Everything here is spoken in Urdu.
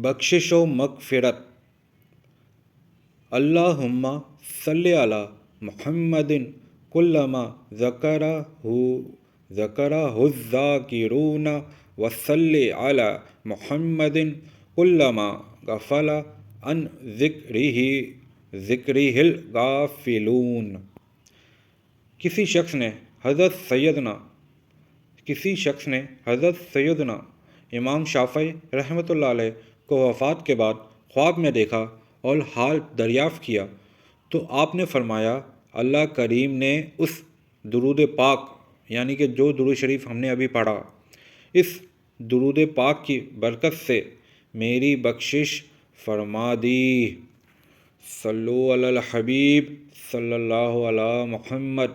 بخشش و مغفرت۔ اللہم صلی علی محمد کلما ذکرہ الذاکرون وصلی علی محمد کلما غفل عن ذکرہ الغافلون۔ کسی شخص نے حضرت سیدنا امام شافعی رحمۃ اللہ علیہ کو وفات کے بعد خواب میں دیکھا اور حال دریافت کیا تو آپ نے فرمایا، اللہ کریم نے اس درود پاک یعنی کہ جو درود شریف ہم نے ابھی پڑھا، اس درود پاک کی برکت سے میری بخشش فرما دی۔ صلو علی الحبیب صلی اللہ علی محمد۔